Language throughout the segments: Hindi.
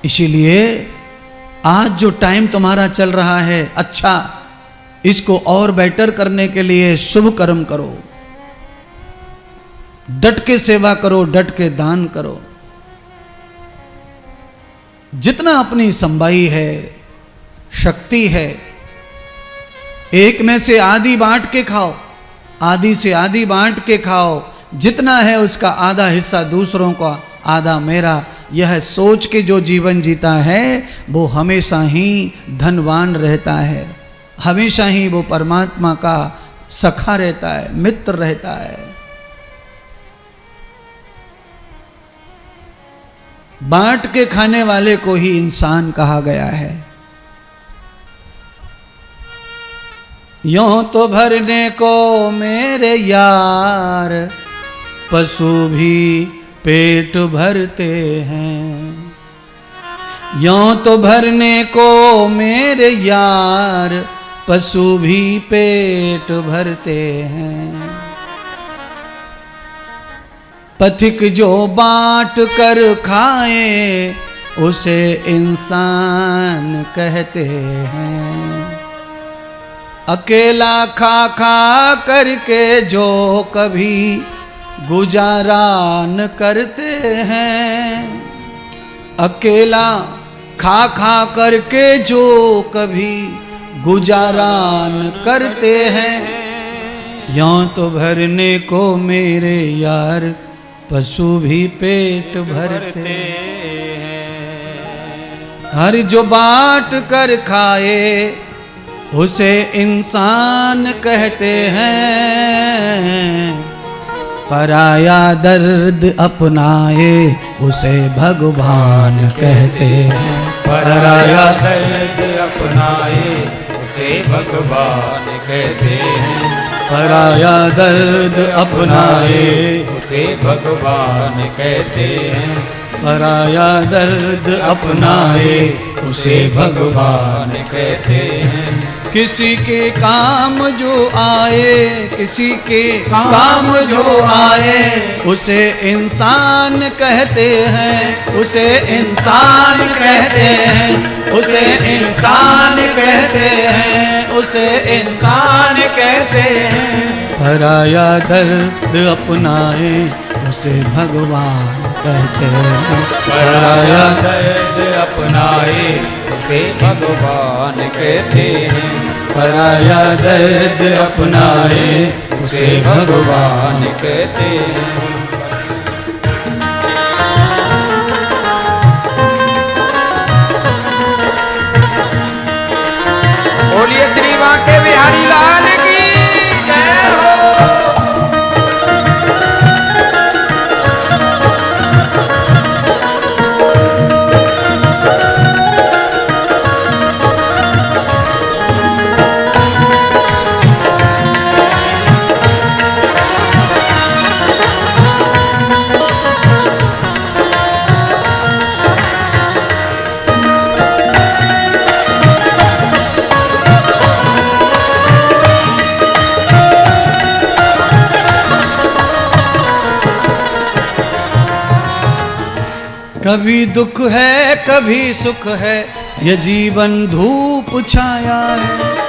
इसीलिए आज जो टाइम तुम्हारा चल रहा है अच्छा, इसको और बेटर करने के लिए शुभ कर्म करो, डट के सेवा करो, डट के दान करो। जितना अपनी संबाई है, शक्ति है, एक में से आधी बांट के खाओ, आधी से आधी बांट के खाओ। जितना है उसका आधा हिस्सा दूसरों का, आधा मेरा। यह सोच के जो जीवन जीता है वो हमेशा ही धनवान रहता है, हमेशा ही वो परमात्मा का सखा रहता है, मित्र रहता है। बांट के खाने वाले को ही इंसान कहा गया है। यों तो भरने को मेरे यार, पशु भी पेट भरते हैं। यों तो भरने को मेरे यार, पशु भी पेट भरते हैं। पथिक जो बांट कर खाए उसे इंसान कहते हैं। अकेला खा खा करके जो कभी गुजारा न करते हैं। अकेला खा खा करके जो कभी गुजारा न करते हैं। यों तो भरने को मेरे यार, पशु भी पेट भरते हैं। हर जो बांट कर खाए उसे इंसान कहते हैं। पराया दर्द अपनाए उसे भगवान कहते हैं। पराया दर्द अपनाए उसे भगवान कहते हैं। पराया दर्द अपनाए उसे भगवान कहते हैं। पराया दर्द अपनाए उसे भगवान कहते हैं। किसी के काम जो आए, किसी के काम जो आए उसे इंसान कहते हैं। उसे इंसान कहते हैं। उसे इंसान कहते हैं। उसे इंसान कहते हैं। पराया दर्द अपनाए उसे भगवान कहते हैं। पराया दर्द अपनाए उसे भगवान कहते हैं। पराया दर्द अपनाए उसे भगवान कहते हैं। बोलिए श्री बांके बिहारी लाल की जय हो। कभी दुख है कभी सुख है, ये जीवन धूप छाया है।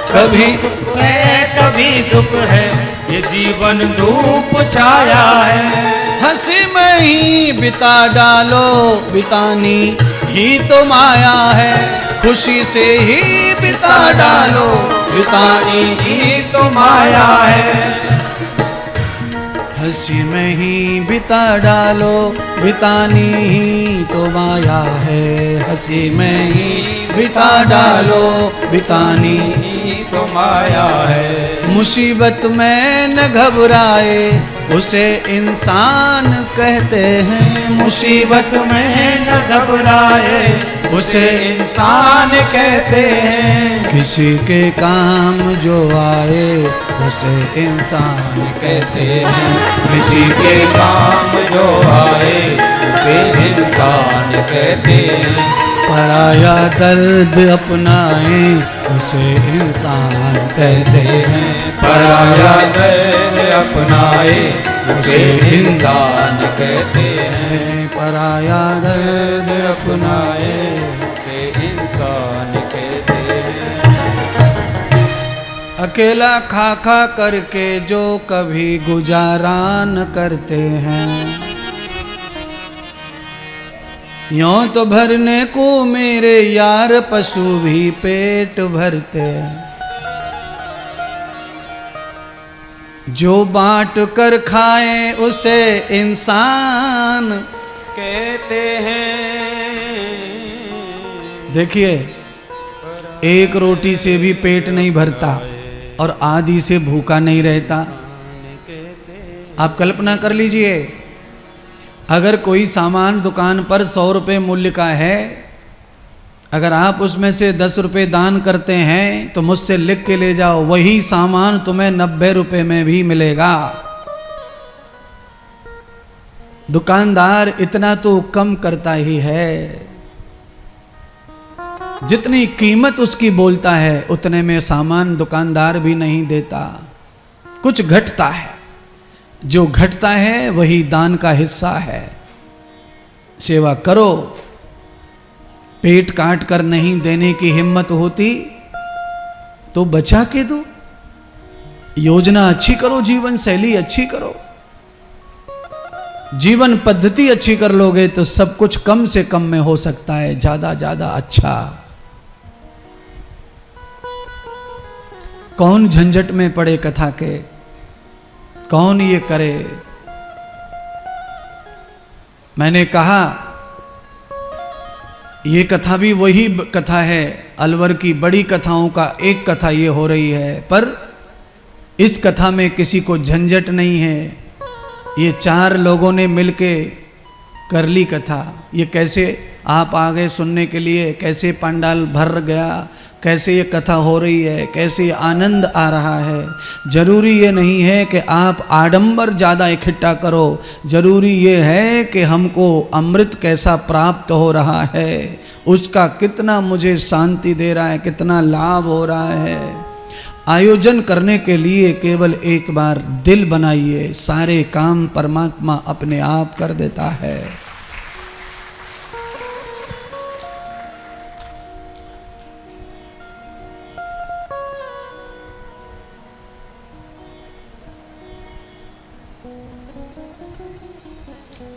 कभी सुख है कभी सुख है, ये जीवन धूप छाया है। हंसी में ही बिता डालो, बितानी ही तो माया है। खुशी से ही बिता डालो, बितानी ही तो माया है। हंसी में ही बिता डालो, बितानी ही तो माया है। हंसी में ही बिता डालो, बितानी ही तो माया है। मुसीबत में न घबराए उसे इंसान कहते हैं। मुसीबत में न घबराए उसे इंसान कहते हैं। किसी के काम जो आए उसे इंसान कहते हैं। किसी के काम जो आए उसे इंसान कहते हैं। पराया दर्द अपनाए उसे इंसान कहते हैं। पराया दर्द अपनाए उसे इंसान कहते हैं। पराया दर्द अपनाए इंसान कहते हैं। अकेला खा खा करके जो कभी गुजारा न करते हैं, यों तो भरने को मेरे यार पशु भी पेट भरते हैं। जो बांट कर खाए उसे इंसान कहते हैं। देखिए, एक रोटी से भी पेट नहीं भरता और आधी से भूखा नहीं रहता। आप कल्पना कर लीजिए, अगर कोई सामान दुकान पर 100 रुपये मूल्य का है, अगर आप उसमें से 10 रुपये दान करते हैं तो मुझसे लिख के ले जाओ, वही सामान तुम्हें 90 रुपये में भी मिलेगा। दुकानदार इतना तो कम करता ही है, जितनी कीमत उसकी बोलता है उतने में सामान दुकानदार भी नहीं देता, कुछ घटता है। जो घटता है वही दान का हिस्सा है। सेवा करो, पेट काट कर नहीं देने की हिम्मत होती तो बचा के दो। योजना अच्छी करो, जीवन शैली अच्छी करो, जीवन पद्धति अच्छी कर लोगे तो सब कुछ कम से कम में हो सकता है, ज्यादा ज्यादा अच्छा। कौन झंझट में पड़े कथा के, कौन ये करे। मैंने कहा ये कथा भी वही कथा है, अलवर की बड़ी कथाओं का एक कथा ये हो रही है, पर इस कथा में किसी को झंझट नहीं है। ये 4 लोगों ने मिलके कर ली कथा। ये कैसे आप आ गए सुनने के लिए, कैसे पंडाल भर गया, कैसे ये कथा हो रही है, कैसे ये आनंद आ रहा है। जरूरी ये नहीं है कि आप आडंबर ज़्यादा इकट्ठा करो, जरूरी ये है कि हमको अमृत कैसा प्राप्त हो रहा है, उसका कितना मुझे शांति दे रहा है, कितना लाभ हो रहा है। आयोजन करने के लिए केवल एक बार दिल बनाइए, सारे काम परमात्मा अपने आप कर देता है।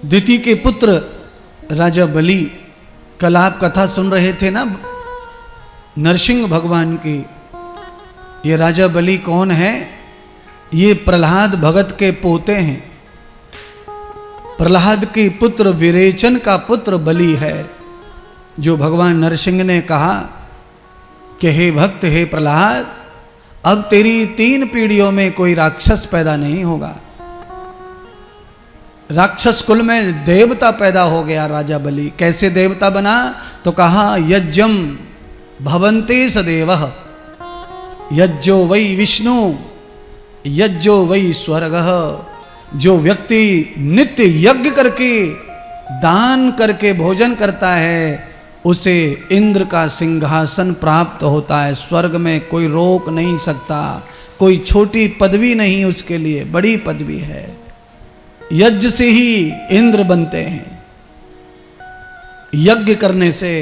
दिति के पुत्र राजा बलि, कल आप कथा सुन रहे थे ना नरसिंह भगवान की। ये राजा बलि कौन है? ये प्रहलाद भगत के पोते हैं। प्रहलाद के पुत्र विरेचन का पुत्र बलि है, जो भगवान नरसिंह ने कहा कि हे भक्त, हे प्रहलाद, अब तेरी 3 पीढ़ियों में कोई राक्षस पैदा नहीं होगा। राक्षस कुल में देवता पैदा हो गया राजा बलि। कैसे देवता बना? तो कहा यज्ञम भवन्ते सदेवः, यज्ञो वै विष्णु, यज्ञो वै स्वर्गः। जो व्यक्ति नित्य यज्ञ करके दान करके भोजन करता है, उसे इंद्र का सिंहासन प्राप्त होता है। स्वर्ग में कोई रोक नहीं सकता, कोई छोटी पदवी नहीं उसके लिए, बड़ी पदवी है। यज्ञ से ही इंद्र बनते हैं। यज्ञ करने से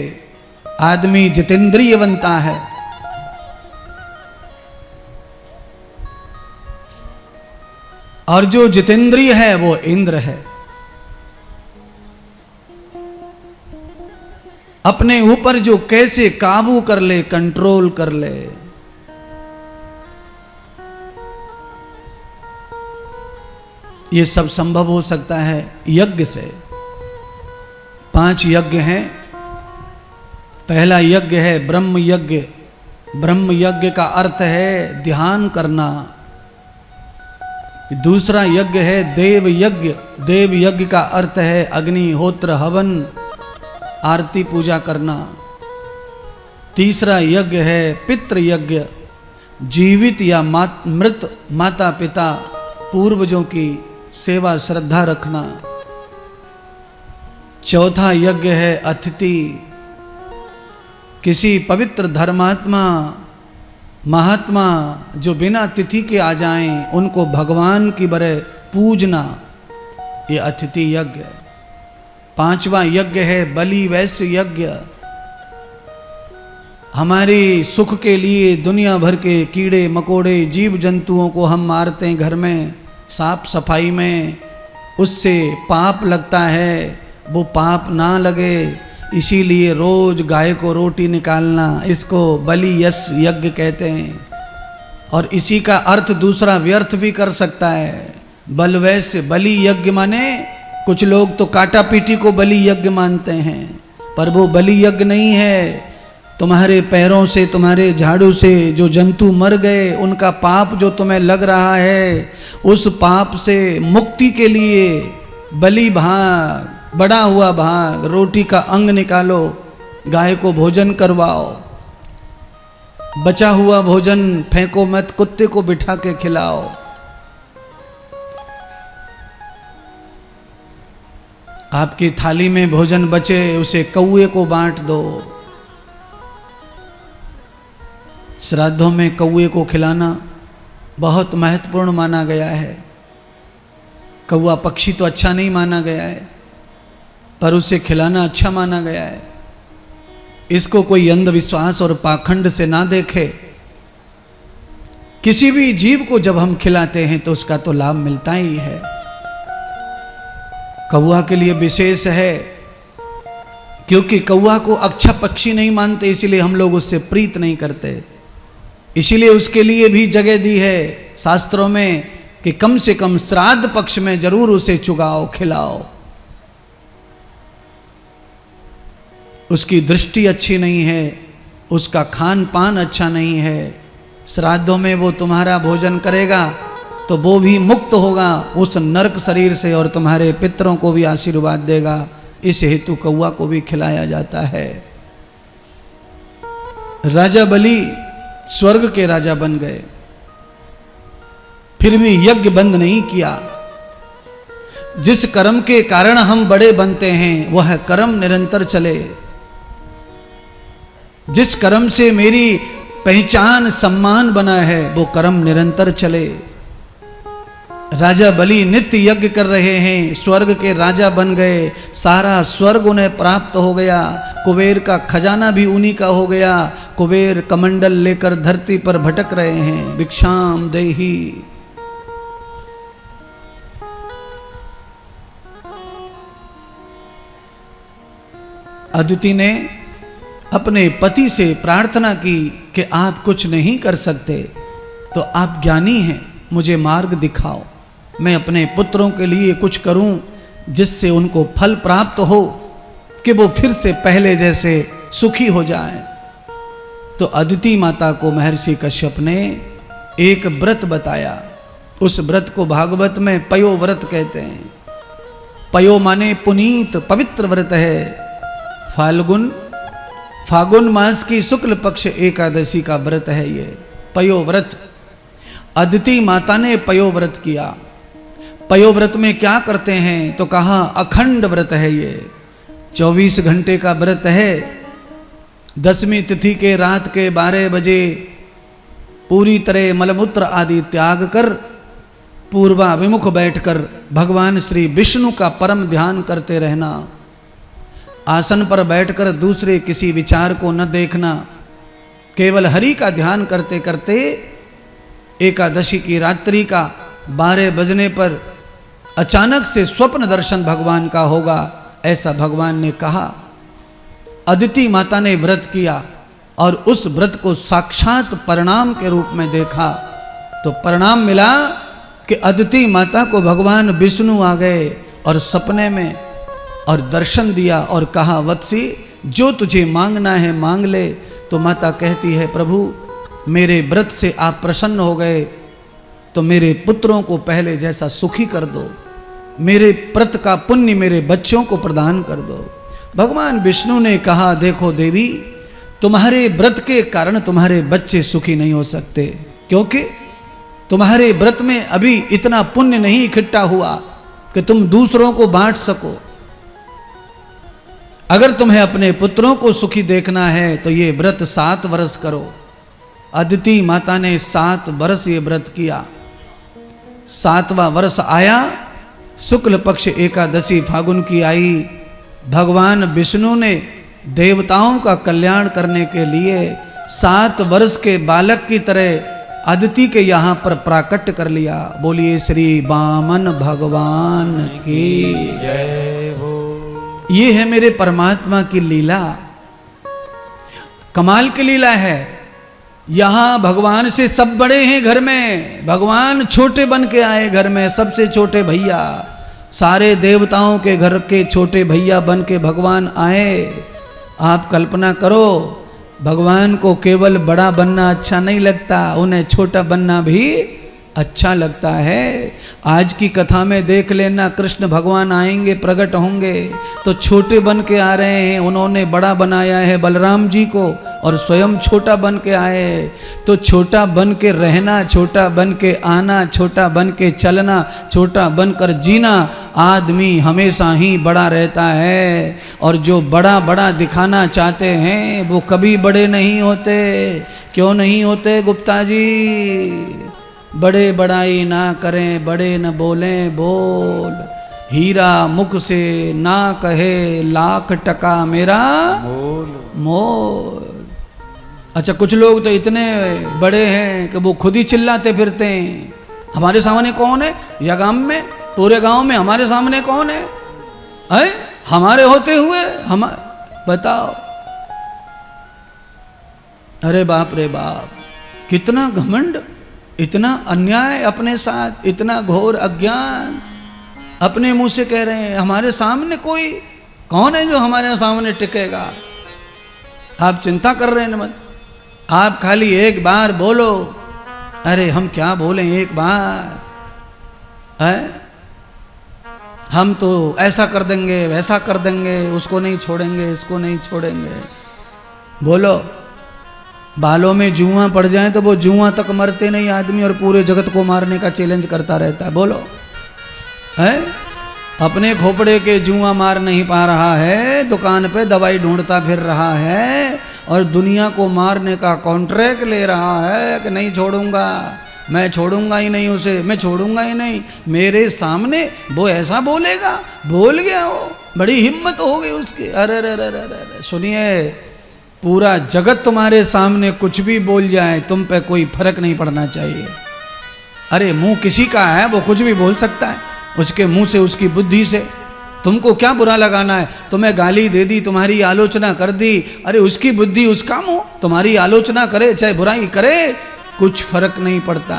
आदमी जितेंद्रिय बनता है। और जो जितेंद्रिय है वो इंद्र है। अपने ऊपर जो कैसे काबू कर ले, कंट्रोल कर ले। ये सब संभव हो सकता है यज्ञ से। 5 यज्ञ हैं। पहला यज्ञ है ब्रह्म यज्ञ। ब्रह्म यज्ञ का अर्थ है ध्यान करना। दूसरा यज्ञ है देव यज्ञ। देव यज्ञ का अर्थ है अग्निहोत्र हवन आरती पूजा करना। तीसरा यज्ञ है पितृ यज्ञ, जीवित या मृत माता पिता पूर्वजों की सेवा श्रद्धा रखना। चौथा यज्ञ है अतिथि, किसी पवित्र धर्मात्मा महात्मा जो बिना तिथि के आ जाएं, उनको भगवान की तरह पूजना, ये अतिथि यज्ञ है। 5वां यज्ञ है बलि वैश्य यज्ञ। हमारी सुख के लिए दुनिया भर के कीड़े मकोड़े जीव जंतुओं को हम मारते हैं घर में साफ सफाई में, उससे पाप लगता है। वो पाप ना लगे इसीलिए रोज गाय को रोटी निकालना, इसको बलि यश यज्ञ कहते हैं। और इसी का अर्थ दूसरा व्यर्थ भी कर सकता है। बलवैश्य बलि यज्ञ माने कुछ लोग तो काटा पीटी को बलि यज्ञ मानते हैं, पर वो बलि यज्ञ नहीं है। तुम्हारे पैरों से तुम्हारे झाड़ू से जो जंतु मर गए उनका पाप जो तुम्हें लग रहा है, उस पाप से मुक्ति के लिए बलि भाग, बड़ा हुआ भाग, रोटी का अंग निकालो, गाय को भोजन करवाओ, बचा हुआ भोजन फेंको मत, कुत्ते को बिठा के खिलाओ। आपकी थाली में भोजन बचे उसे कौए को बांट दो। श्राद्धों में कौए को खिलाना बहुत महत्वपूर्ण माना गया है। कौआ पक्षी तो अच्छा नहीं माना गया है, पर उसे खिलाना अच्छा माना गया है। इसको कोई अंधविश्वास और पाखंड से ना देखे। किसी भी जीव को जब हम खिलाते हैं तो उसका तो लाभ मिलता ही है। कौआ के लिए विशेष है, क्योंकि कौआ को अच्छा पक्षी नहीं मानते, इसलिए हम लोग उससे प्रीत नहीं करते। इसीलिए उसके लिए भी जगह दी है शास्त्रों में कि कम से कम श्राद्ध पक्ष में जरूर उसे चुगाओ, खिलाओ। उसकी दृष्टि अच्छी नहीं है, उसका खान पान अच्छा नहीं है। श्राद्धों में वो तुम्हारा भोजन करेगा तो वो भी मुक्त होगा उस नरक शरीर से और तुम्हारे पितरों को भी आशीर्वाद देगा। इस हेतु कौआ को भी खिलाया जाता है। राजा बलि स्वर्ग के राजा बन गए, फिर भी यज्ञ बंद नहीं किया। जिस कर्म के कारण हम बड़े बनते हैं वह कर्म निरंतर चले। जिस कर्म से मेरी पहचान सम्मान बना है वो कर्म निरंतर चले। राजा बलि नित्य यज्ञ कर रहे हैं, स्वर्ग के राजा बन गए, सारा स्वर्ग उन्हें प्राप्त हो गया, कुबेर का खजाना भी उन्हीं का हो गया। कुबेर कमंडल लेकर धरती पर भटक रहे हैं, भिक्षाम देहि। अदिति ने अपने पति से प्रार्थना की कि आप कुछ नहीं कर सकते तो आप ज्ञानी हैं, मुझे मार्ग दिखाओ, मैं अपने पुत्रों के लिए कुछ करूं जिससे उनको फल प्राप्त हो कि वो फिर से पहले जैसे सुखी हो जाएं। तो अदिति माता को महर्षि कश्यप ने एक व्रत बताया। उस व्रत को भागवत में पयो व्रत कहते हैं। पयो माने पुनीत पवित्र व्रत है। फाल्गुन मास की शुक्ल पक्ष एकादशी का व्रत है ये पयो व्रत। अदिति माता ने पयो व्रत किया। पयो व्रत में क्या करते हैं तो कहा अखंड व्रत है ये, 24 घंटे का व्रत है। 10वीं तिथि के रात के 12 बजे पूरी तरह मलमूत्र आदि त्याग कर पूर्वाभिमुख बैठकर भगवान श्री विष्णु का परम ध्यान करते रहना। आसन पर बैठकर दूसरे किसी विचार को न देखना, केवल हरि का ध्यान करते करते एकादशी की रात्रि का 12 बजने पर अचानक से स्वप्न दर्शन भगवान का होगा, ऐसा भगवान ने कहा। अदिति माता ने व्रत किया और उस व्रत को साक्षात परिणाम के रूप में देखा। तो परिणाम मिला कि अदिति माता को भगवान विष्णु आ गए और सपने में और दर्शन दिया और कहा, वत्सी जो तुझे मांगना है मांग ले। तो माता कहती है, प्रभु मेरे व्रत से आप प्रसन्न हो गए तो मेरे पुत्रों को पहले जैसा सुखी कर दो, मेरे व्रत का पुण्य मेरे बच्चों को प्रदान कर दो। भगवान विष्णु ने कहा, देखो देवी, तुम्हारे व्रत के कारण तुम्हारे बच्चे सुखी नहीं हो सकते, क्योंकि तुम्हारे व्रत में अभी इतना पुण्य नहीं इकट्ठा हुआ कि तुम दूसरों को बांट सको। अगर तुम्हें अपने पुत्रों को सुखी देखना है तो ये व्रत 7 वर्ष करो। अदिति माता ने 7 वर्ष ये व्रत किया। 7वां वर्ष आया, शुक्ल पक्ष एकादशी फागुन की आई। भगवान विष्णु ने देवताओं का कल्याण करने के लिए 7 वर्ष के बालक की तरह अदिति के यहाँ पर प्राकट्य कर लिया। बोलिए श्री वामन भगवान की जय हो। ये है मेरे परमात्मा की लीला, कमाल की लीला है। यहाँ भगवान से सब बड़े हैं घर में, भगवान छोटे बन के आए घर में, सबसे छोटे भैया, सारे देवताओं के घर के छोटे भैया बन के भगवान आए। आप कल्पना करो, भगवान को केवल बड़ा बनना अच्छा नहीं लगता, उन्हें छोटा बनना भी अच्छा लगता है। आज की कथा में देख लेना, कृष्ण भगवान आएंगे, प्रकट होंगे तो छोटे बन के आ रहे हैं। उन्होंने बड़ा बनाया है बलराम जी को और स्वयं छोटा बन के आए। तो छोटा बन के रहना, छोटा बन के आना, छोटा बन के चलना, छोटा बनकर जीना, आदमी हमेशा ही बड़ा रहता है। और जो बड़ा बड़ा दिखाना चाहते हैं वो कभी बड़े नहीं होते। क्यों नहीं होते गुप्ता जी? बड़े बड़ाई ना करें, बड़े न बोलें बोल, हीरा मुख से ना कहे, लाख टका मेरा मोल। अच्छा, कुछ लोग तो इतने बड़े हैं कि वो खुद ही चिल्लाते फिरते हैं, हमारे सामने कौन है? या गांव में, पूरे गांव में हमारे सामने कौन है? हमारे होते हुए हम बताओ। अरे बाप रे बाप, कितना घमंड, इतना अन्याय अपने साथ, इतना घोर अज्ञान। अपने मुंह से कह रहे हैं हमारे सामने कोई कौन है जो हमारे सामने टिकेगा? आप चिंता कर रहे हैं मत, आप खाली एक बार बोलो। अरे हम क्या बोलें एक बार? हम तो ऐसा कर देंगे, वैसा कर देंगे, उसको नहीं छोड़ेंगे, इसको नहीं छोड़ेंगे। बोलो, बालों में जुआ पड़ जाए तो वो जुआ तक मरते नहीं आदमी, और पूरे जगत को मारने का चैलेंज करता रहता है। बोलो, है? अपने खोपड़े के जुआ मार नहीं पा रहा है, दुकान पे दवाई ढूंढता फिर रहा है, और दुनिया को मारने का कॉन्ट्रैक्ट ले रहा है कि नहीं छोड़ूंगा, मैं छोड़ूंगा ही नहीं उसे, मैं छोड़ूंगा ही नहीं। मेरे सामने वो ऐसा बोलेगा, बोल गया वो, बड़ी हिम्मत हो गई उसकी। अरे अरे अरे अरे, सुनिए, पूरा जगत तुम्हारे सामने कुछ भी बोल जाए, तुम पे कोई फर्क नहीं पड़ना चाहिए। अरे मुंह किसी का है, वो कुछ भी बोल सकता है, उसके मुंह से, उसकी बुद्धि से। तुमको क्या बुरा लगाना है? तुम्हें गाली दे दी, तुम्हारी आलोचना कर दी, अरे उसकी बुद्धि, उसका मुंह, तुम्हारी आलोचना करे चाहे बुराई करे, कुछ फर्क नहीं पड़ता।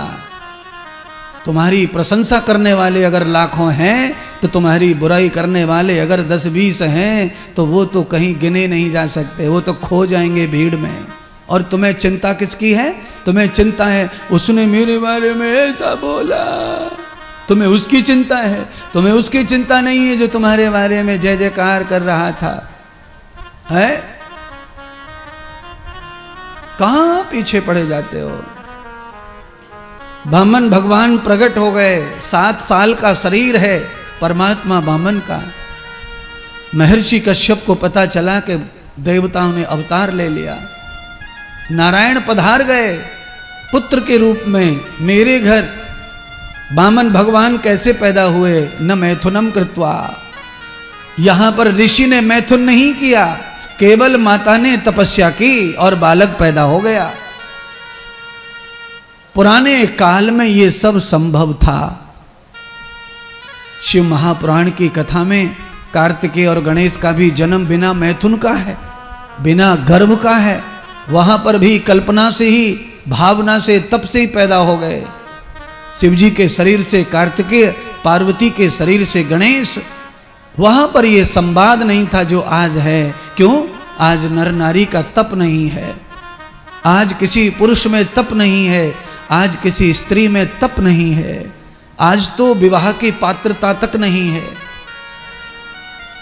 तुम्हारी प्रशंसा करने वाले अगर लाखों हैं तो तुम्हारी बुराई करने वाले अगर 10-20 हैं तो वो तो कहीं गिने नहीं जा सकते, वो तो खो जाएंगे भीड़ में। और तुम्हें चिंता किसकी है? तुम्हें चिंता है उसने मेरे बारे में ऐसा बोला, तुम्हें उसकी चिंता है। तुम्हें उसकी चिंता नहीं है जो तुम्हारे बारे में जय जयकार कर रहा था। है? कहां पीछे पड़े जाते हो? वामन भगवान प्रकट हो गए, 7 साल का शरीर है परमात्मा वामन का। महर्षि कश्यप को पता चला कि देवताओं ने अवतार ले लिया, नारायण पधार गए पुत्र के रूप में मेरे घर। वामन भगवान कैसे पैदा हुए? न मैथुनम कृत्वा, यहां पर ऋषि ने मैथुन नहीं किया, केवल माता ने तपस्या की और बालक पैदा हो गया। पुराने काल में ये सब संभव था। शिव महापुराण की कथा में कार्तिकेय और गणेश का भी जन्म बिना मैथुन का है, बिना गर्भ का है। वहां पर भी कल्पना से ही, भावना से, तप से ही पैदा हो गए। शिव जी के शरीर से कार्तिकेय, पार्वती के शरीर से गणेश। वहां पर यह संवाद नहीं था जो आज है। क्यों? आज नर नारी का तप नहीं है, आज किसी पुरुष में तप नहीं है, आज किसी स्त्री में तप नहीं है, आज तो विवाह की पात्रता तक नहीं है।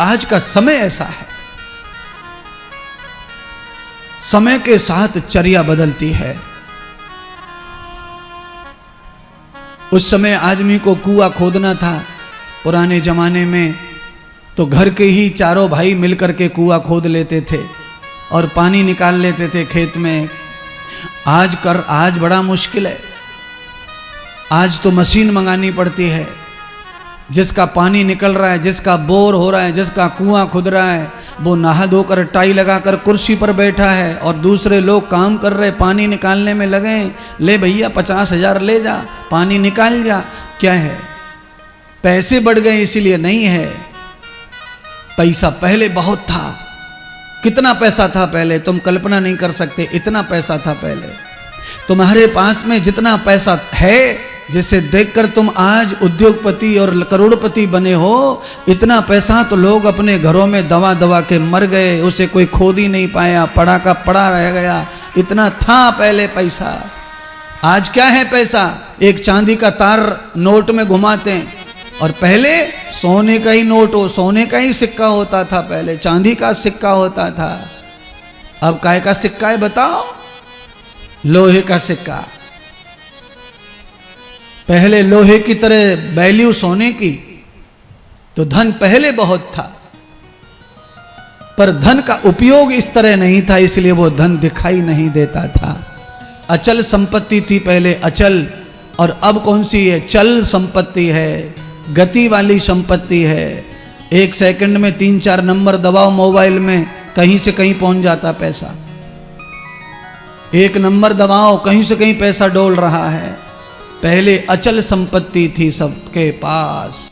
आज का समय ऐसा है, समय के साथ चर्या बदलती है। उस समय आदमी को कुआं खोदना था पुराने जमाने में, तो घर के ही चारों भाई मिलकर के कुआं खोद लेते थे और पानी निकाल लेते थे खेत में। आज बड़ा मुश्किल है। आज तो मशीन मंगानी पड़ती है, जिसका पानी निकल रहा है, जिसका बोर हो रहा है, जिसका कुआं खुद रहा है, वो नहा धोकर टाई लगाकर कुर्सी पर बैठा है और दूसरे लोग काम कर रहे, पानी निकालने में लगे। ले भैया 50,000 ले जा, पानी निकाल जा। क्या है? पैसे बढ़ गए इसीलिए नहीं है। पैसा पहले बहुत था। कितना पैसा था पहले तुम कल्पना नहीं कर सकते, इतना पैसा था पहले। तुम्हारे पास में जितना पैसा है, जिसे देखकर तुम आज उद्योगपति और करोड़पति बने हो, इतना पैसा तो लोग अपने घरों में दवा दवा के मर गए, उसे कोई खोद ही नहीं पाया, पड़ा का पड़ा रह गया। इतना था पहले पैसा। आज क्या है पैसा? एक चांदी का तार नोट में घुमाते हैं, और पहले सोने का ही नोट हो, सोने का ही सिक्का होता था पहले, चांदी का सिक्का होता था। अब काय का सिक्का है बताओ? लोहे का सिक्का। पहले लोहे की तरह वैल्यू सोने की, तो धन पहले बहुत था, पर धन का उपयोग इस तरह नहीं था, इसलिए वो धन दिखाई नहीं देता था। अचल संपत्ति थी पहले, अचल, और अब कौन सी है? चल संपत्ति है, गति वाली संपत्ति है। 1 सेकंड में 3-4 नंबर दबाओ मोबाइल में, कहीं से कहीं पहुंच जाता पैसा। 1 नंबर दबाओ, कहीं से कहीं पैसा डोल रहा है। पहले अचल संपत्ति थी सबके पास।